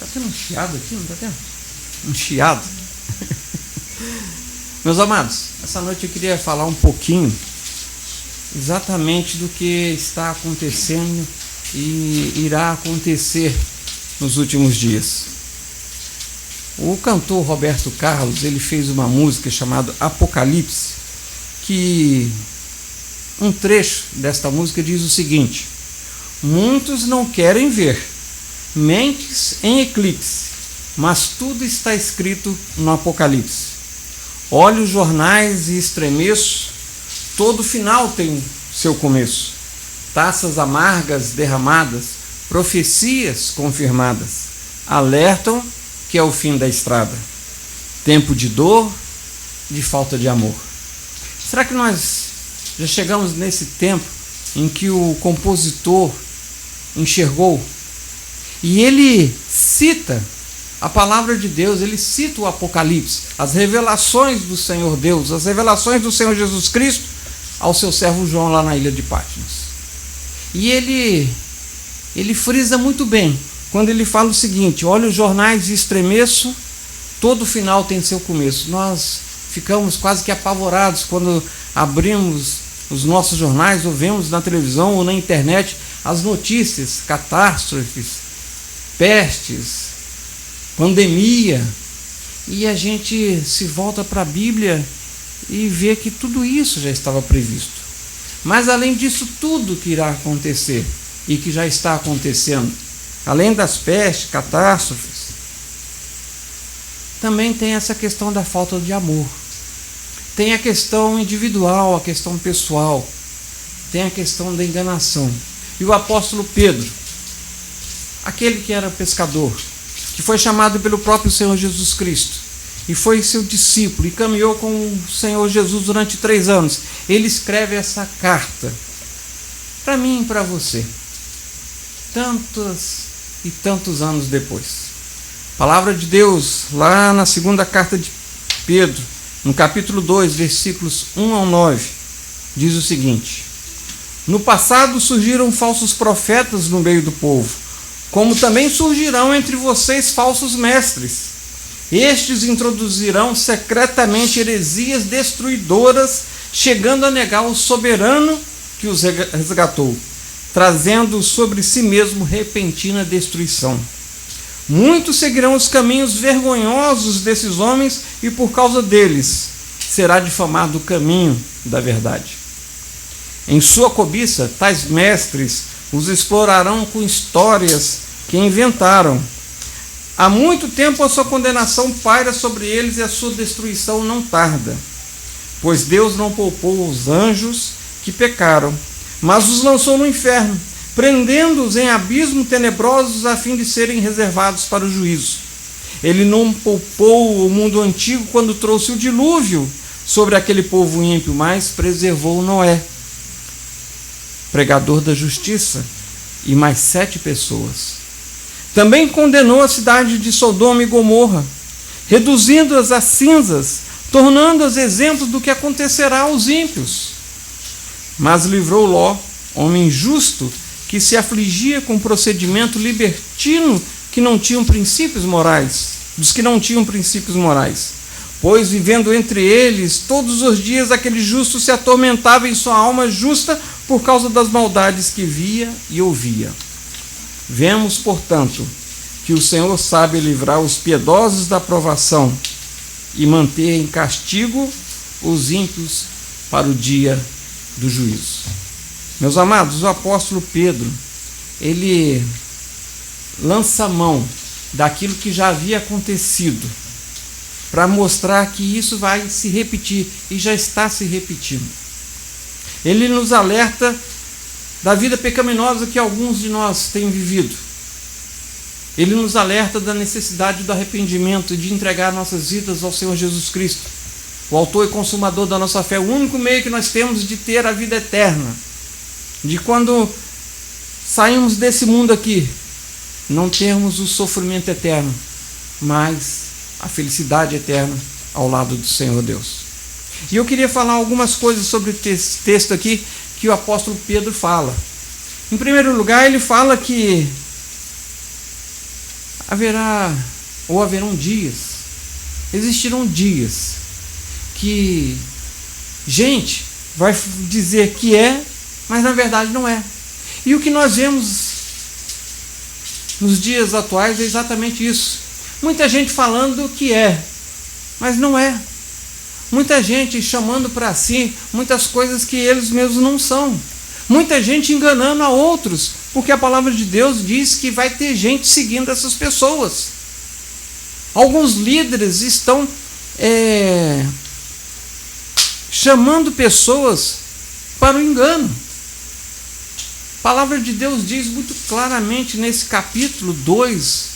Está tendo um chiado aqui, não está tendo? Um chiado. Meus amados, essa noite eu queria falar um pouquinho exatamente do que está acontecendo e irá acontecer nos últimos dias. O cantor Roberto Carlos, ele fez uma música chamada Apocalipse, que um trecho desta música diz o seguinte: muitos não querem ver, mentes em eclipse, mas tudo está escrito no Apocalipse. Olho os jornais e estremeço, todo final tem seu começo. Taças amargas derramadas, profecias confirmadas, alertam que é o fim da estrada. Tempo de dor, de falta de amor. Será que nós já chegamos nesse tempo em que o compositor enxergou? E ele cita a palavra de Deus, ele cita o Apocalipse, as revelações do Senhor Deus, as revelações do Senhor Jesus Cristo ao seu servo João lá na ilha de Patmos. E ele frisa muito bem quando ele fala o seguinte: olha os jornais e estremeço, todo final tem seu começo. Nós ficamos quase que apavorados quando abrimos os nossos jornais ou vemos na televisão ou na internet as notícias, catástrofes, pestes, pandemia, e a gente se volta para a Bíblia e vê que tudo isso já estava previsto. Mas além disso tudo que irá acontecer e que já está acontecendo, além das pestes, catástrofes, também tem essa questão da falta de amor. Tem a questão individual, a questão pessoal, tem a questão da enganação. E o apóstolo Pedro, aquele que era pescador, que foi chamado pelo próprio Senhor Jesus Cristo, e foi seu discípulo, e caminhou com o Senhor Jesus durante 3 anos, ele escreve essa carta, para mim e para você, tantos e tantos anos depois. Palavra de Deus, lá na segunda carta de Pedro, no capítulo 2, versículos 1 ao 9, diz o seguinte: no passado surgiram falsos profetas no meio do povo, como também surgirão entre vocês falsos mestres. Estes introduzirão secretamente heresias destruidoras, chegando a negar o soberano que os resgatou, trazendo sobre si mesmo repentina destruição. Muitos seguirão os caminhos vergonhosos desses homens, e por causa deles será difamado o caminho da verdade. Em sua cobiça, tais mestres os explorarão com histórias que inventaram. Há muito tempo a sua condenação paira sobre eles e a sua destruição não tarda. Pois Deus não poupou os anjos que pecaram, mas os lançou no inferno, prendendo-os em abismos tenebrosos a fim de serem reservados para o juízo. Ele não poupou o mundo antigo quando trouxe o dilúvio sobre aquele povo ímpio, mas preservou Noé, pregador da justiça, e mais 7 pessoas. Também condenou a cidade de Sodoma e Gomorra, reduzindo-as a cinzas, tornando-as exemplos do que acontecerá aos ímpios. Mas livrou Ló, homem justo, que se afligia com procedimento libertino que não tinham princípios morais, dos que não tinham princípios morais. Pois, vivendo entre eles, todos os dias aquele justo se atormentava em sua alma justa por causa das maldades que via e ouvia. Vemos, portanto, que o Senhor sabe livrar os piedosos da provação e manter em castigo os ímpios para o dia do juízo. Meus amados, o apóstolo Pedro, ele lança mão daquilo que já havia acontecido, para mostrar que isso vai se repetir, e já está se repetindo. Ele nos alerta da vida pecaminosa que alguns de nós têm vivido. Ele nos alerta da necessidade do arrependimento e de entregar nossas vidas ao Senhor Jesus Cristo, o autor e consumador da nossa fé, o único meio que nós temos de ter a vida eterna, de quando saímos desse mundo aqui, não termos o sofrimento eterno, mas a felicidade eterna ao lado do Senhor Deus. E eu queria falar algumas coisas sobre esse texto aqui que o apóstolo Pedro fala. Em primeiro lugar, ele fala que haverão dias, existirão dias que gente vai dizer que é, mas na verdade não é. E o que nós vemos nos dias atuais é exatamente isso. Muita gente falando que é, mas não é. Muita gente chamando para si muitas coisas que eles mesmos não são. Muita gente enganando a outros, porque a palavra de Deus diz que vai ter gente seguindo essas pessoas. Alguns líderes estão chamando pessoas para o engano. A palavra de Deus diz muito claramente nesse capítulo 2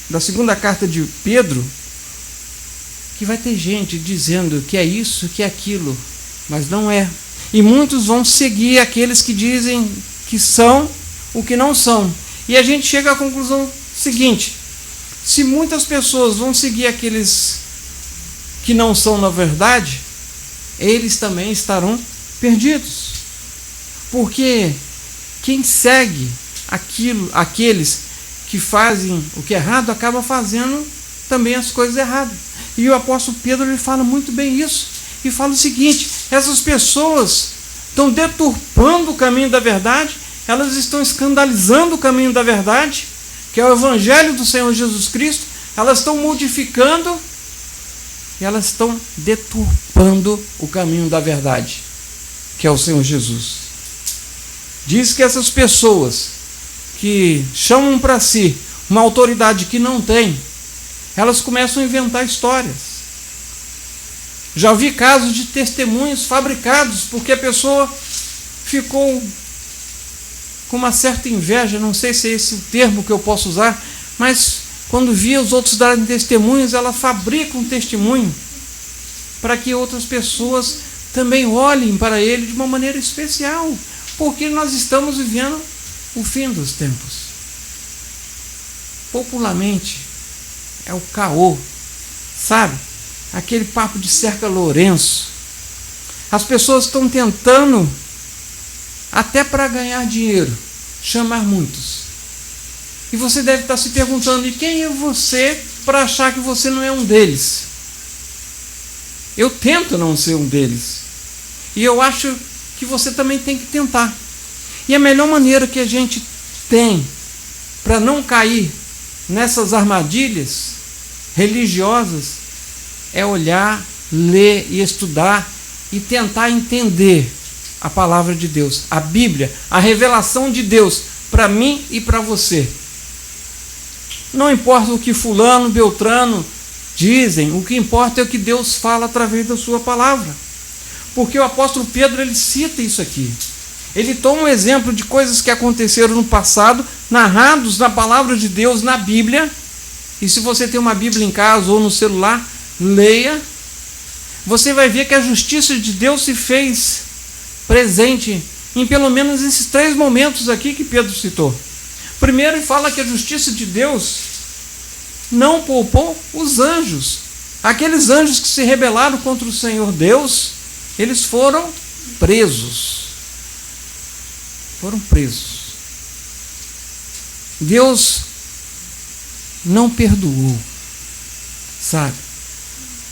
da segunda carta de Pedro, que vai ter gente dizendo que é isso, que é aquilo, mas não é. E muitos vão seguir aqueles que dizem que são o que não são. E a gente chega à conclusão seguinte: se muitas pessoas vão seguir aqueles que não são na verdade, eles também estarão perdidos. Porque quem segue aqueles que fazem o que é errado, acaba fazendo também as coisas erradas. E o apóstolo Pedro ele fala muito bem isso. E fala o seguinte: essas pessoas estão deturpando o caminho da verdade, elas estão escandalizando o caminho da verdade, que é o evangelho do Senhor Jesus Cristo, elas estão modificando e elas estão deturpando o caminho da verdade, que é o Senhor Jesus. Diz que essas pessoas que chamam para si uma autoridade que não tem, elas começam a inventar histórias. Já vi casos de testemunhos fabricados, porque a pessoa ficou com uma certa inveja, não sei se é esse o termo que eu posso usar, mas quando via os outros darem testemunhos, ela fabrica um testemunho para que outras pessoas também olhem para ele de uma maneira especial, porque nós estamos vivendo o fim dos tempos. Popularmente, é o caô, sabe? Aquele papo de cerca Lourenço. As pessoas estão tentando, até para ganhar dinheiro, chamar muitos. E você deve estar se perguntando: e quem é você para achar que você não é um deles? Eu tento não ser um deles. E eu acho que você também tem que tentar. E a melhor maneira que a gente tem para não cair nessas armadilhas religiosas é olhar, ler e estudar e tentar entender a palavra de Deus, a Bíblia, a revelação de Deus para mim e para você. Não importa o que fulano, beltrano dizem, o que importa é o que Deus fala através da sua palavra. Porque o apóstolo Pedro ele cita isso aqui. Ele toma um exemplo de coisas que aconteceram no passado, narrados na palavra de Deus, na Bíblia. E se você tem uma Bíblia em casa ou no celular, leia. Você vai ver que a justiça de Deus se fez presente em pelo menos esses 3 momentos aqui que Pedro citou. Primeiro, ele fala que a justiça de Deus não poupou os anjos. Aqueles anjos que se rebelaram contra o Senhor Deus, eles foram presos. Foram presos. Deus não perdoou, sabe?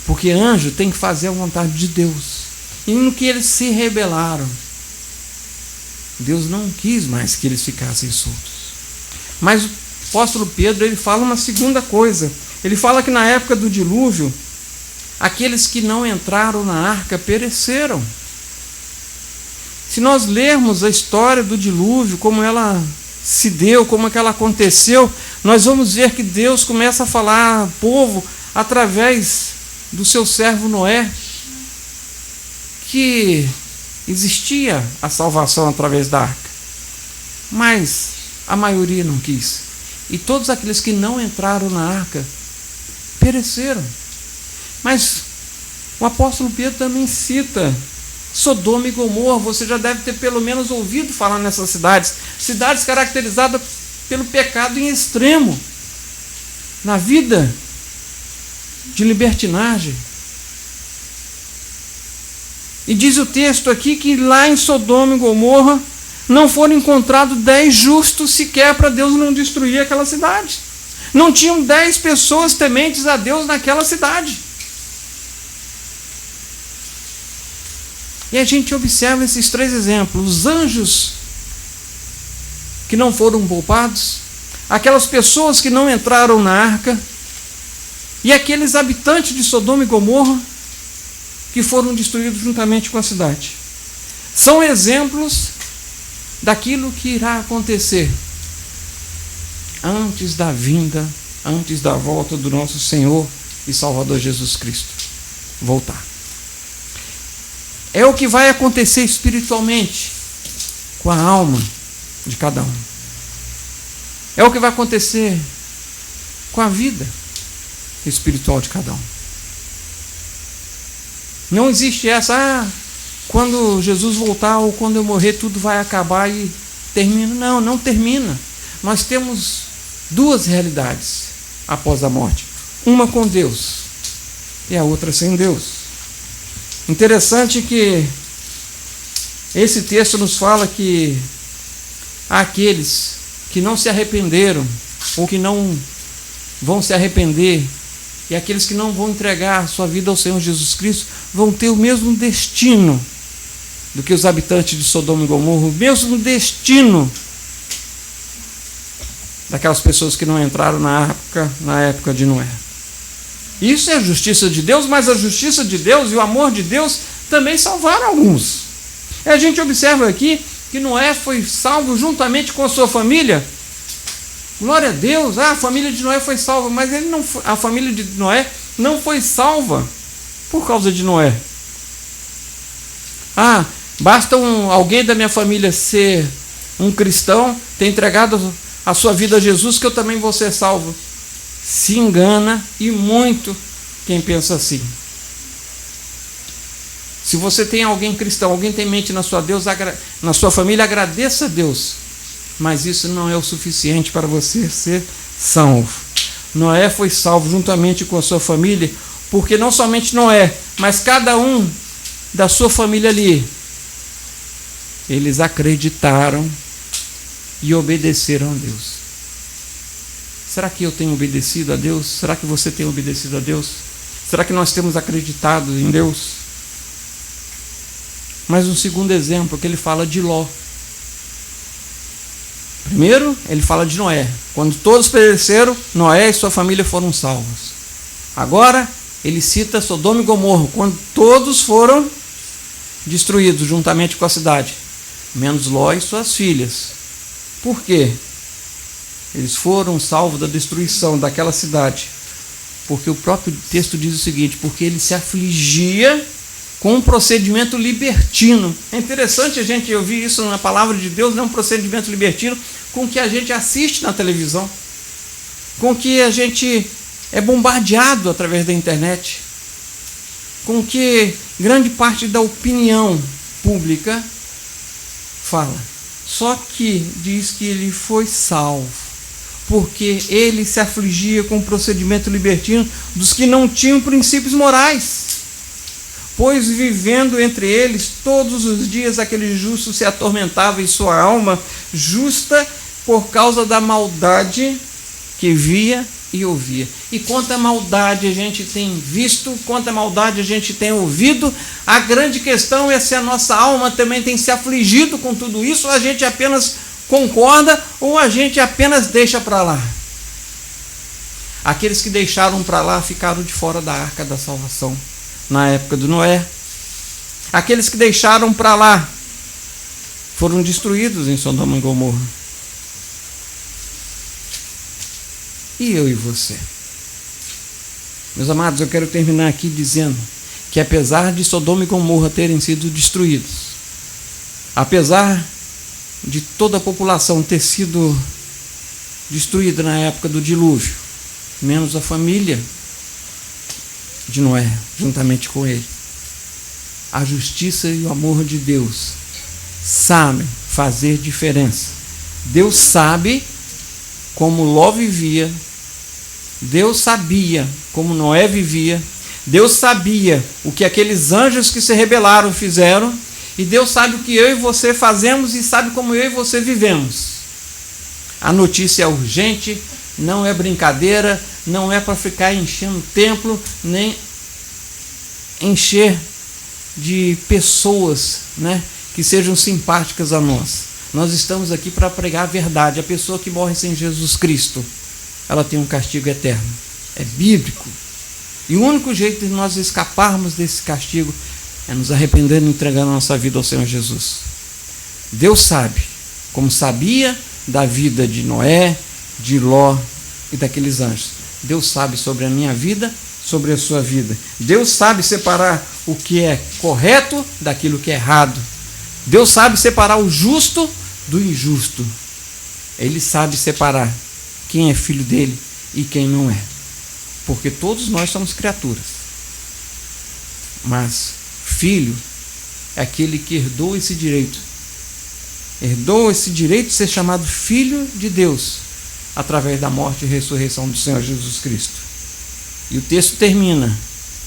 Porque anjo tem que fazer a vontade de Deus. E no que eles se rebelaram, Deus não quis mais que eles ficassem soltos. Mas o apóstolo Pedro ele fala uma segunda coisa. Ele fala que na época do dilúvio, aqueles que não entraram na arca pereceram. Se nós lermos a história do dilúvio, como ela se deu, como é que ela aconteceu, nós vamos ver que Deus começa a falar ao povo através do seu servo Noé, que existia a salvação através da arca. Mas a maioria não quis. E todos aqueles que não entraram na arca pereceram. Mas o apóstolo Pedro também cita Sodoma e Gomorra. Você já deve ter pelo menos ouvido falar nessas cidades. Cidades caracterizadas pelo pecado em extremo. Na vida de libertinagem. E diz o texto aqui que lá em Sodoma e Gomorra não foram encontrados 10 justos sequer para Deus não destruir aquela cidade. Não tinham 10 pessoas tementes a Deus naquela cidade. E a gente observa esses 3 exemplos. Os anjos que não foram poupados, aquelas pessoas que não entraram na arca, e aqueles habitantes de Sodoma e Gomorra que foram destruídos juntamente com a cidade. São exemplos daquilo que irá acontecer antes da vinda, antes da volta do nosso Senhor e Salvador Jesus Cristo voltar. É o que vai acontecer espiritualmente com a alma de cada um. É o que vai acontecer com a vida espiritual de cada um. Não existe essa, quando Jesus voltar ou quando eu morrer tudo vai acabar e termina. Não, não termina. Nós temos 2 realidades após a morte. Uma com Deus e a outra sem Deus. Interessante que esse texto nos fala que aqueles que não se arrependeram ou que não vão se arrepender e aqueles que não vão entregar sua vida ao Senhor Jesus Cristo vão ter o mesmo destino do que os habitantes de Sodoma e Gomorra, o mesmo destino daquelas pessoas que não entraram na época de Noé. Isso é a justiça de Deus, mas a justiça de Deus e o amor de Deus também salvaram alguns. E a gente observa aqui que Noé foi salvo juntamente com a sua família. Glória a Deus, a família de Noé foi salva, mas a família de Noé não foi salva por causa de Noé. Basta alguém da minha família ser um cristão, ter entregado a sua vida a Jesus, que eu também vou ser salvo. Se engana e muito quem pensa assim. Se você tem alguém cristão, alguém temente na sua família, agradeça a Deus. Mas isso não é o suficiente para você ser salvo. Noé foi salvo juntamente com a sua família, porque não somente Noé, mas cada um da sua família ali, eles acreditaram e obedeceram a Deus. Será que eu tenho obedecido a Deus? Será que você tem obedecido a Deus? Será que nós temos acreditado em Deus? Mas um segundo exemplo, que ele fala de Ló. Primeiro, ele fala de Noé. Quando todos pereceram, Noé e sua família foram salvos. Agora, ele cita Sodoma e Gomorra, quando todos foram destruídos juntamente com a cidade, menos Ló e suas filhas. Por quê? Eles foram salvos da destruição daquela cidade, porque o próprio texto diz o seguinte: porque ele se afligia com um procedimento libertino. É interessante a gente ouvir isso na palavra de Deus, não um procedimento libertino com que a gente assiste na televisão, com que a gente é bombardeado através da internet, com que grande parte da opinião pública fala. Só que diz que ele foi salvo, porque ele se afligia com o procedimento libertino dos que não tinham princípios morais. Pois vivendo entre eles todos os dias aquele justo se atormentava em sua alma justa por causa da maldade que via e ouvia. E quanta maldade a gente tem visto, quanta maldade a gente tem ouvido. A grande questão é se a nossa alma também tem se afligido com tudo isso, ou a gente apenas concorda, ou a gente apenas deixa para lá. Aqueles que deixaram para lá ficaram de fora da arca da salvação na época do Noé. Aqueles que deixaram para lá foram destruídos em Sodoma e Gomorra. E eu e você? Meus amados, eu quero terminar aqui dizendo que apesar de Sodoma e Gomorra terem sido destruídos, apesar de toda a população ter sido destruída na época do dilúvio, menos a família de Noé, juntamente com ele, a justiça e o amor de Deus sabem fazer diferença. Deus sabe como Ló vivia, Deus sabia como Noé vivia, Deus sabia o que aqueles anjos que se rebelaram fizeram, e Deus sabe o que eu e você fazemos e sabe como eu e você vivemos. A notícia é urgente, não é brincadeira, não é para ficar enchendo o templo, nem encher de pessoas, né, que sejam simpáticas a nós. Nós estamos aqui para pregar a verdade. A pessoa que morre sem Jesus Cristo, ela tem um castigo eterno. É bíblico. E o único jeito de nós escaparmos desse castigo é nos arrependendo e entregando a nossa vida ao Senhor Jesus. Deus sabe, como sabia da vida de Noé, de Ló e daqueles anjos. Deus sabe sobre a minha vida, sobre a sua vida. Deus sabe separar o que é correto daquilo que é errado. Deus sabe separar o justo do injusto. Ele sabe separar quem é filho dele e quem não é. Porque todos nós somos criaturas. Mas filho é aquele que herdou esse direito. Herdou esse direito de ser chamado filho de Deus através da morte e ressurreição do Senhor Jesus Cristo. E o texto termina,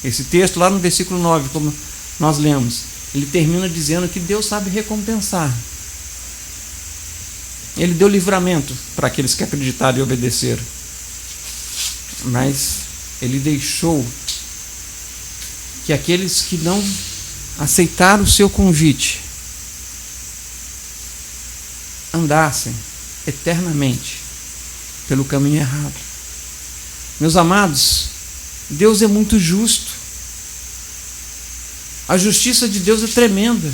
esse texto lá no versículo 9, como nós lemos, ele termina dizendo que Deus sabe recompensar. Ele deu livramento para aqueles que acreditaram e obedeceram. Mas ele deixou que aqueles que não aceitaram o seu convite andassem eternamente pelo caminho errado. Meus amados, Deus é muito justo. A justiça de Deus é tremenda.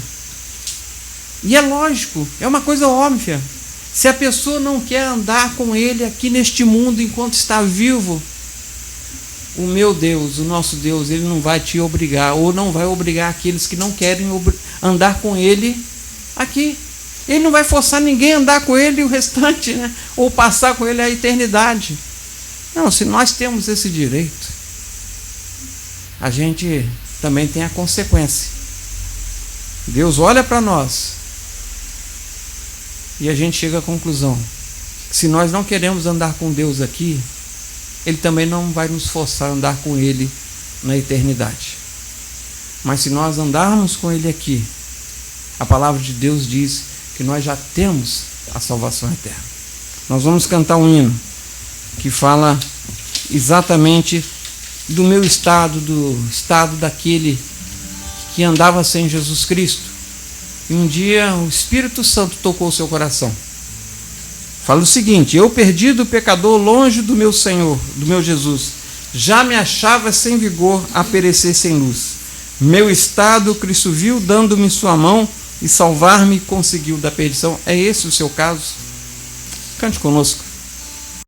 E é lógico, é uma coisa óbvia. Se a pessoa não quer andar com Ele aqui neste mundo enquanto está vivo, o meu Deus, o nosso Deus, Ele não vai te obrigar, ou não vai obrigar aqueles que não querem andar com Ele aqui. Ele não vai forçar ninguém a andar com Ele o restante, né? Ou passar com Ele a eternidade. Não, se nós temos esse direito, a gente também tem a consequência. Deus olha para nós e a gente chega à conclusão que se nós não queremos andar com Deus aqui, Ele também não vai nos forçar a andar com Ele na eternidade. Mas se nós andarmos com Ele aqui, a palavra de Deus diz que nós já temos a salvação eterna. Nós vamos cantar um hino que fala exatamente do meu estado, do estado daquele que andava sem Jesus Cristo. E um dia o Espírito Santo tocou o seu coração. Fala o seguinte: eu, perdido pecador, longe do meu Senhor, do meu Jesus, já me achava sem vigor a perecer sem luz. Meu estado Cristo viu, dando-me sua mão, e salvar-me conseguiu da perdição. É esse o seu caso? Cante conosco.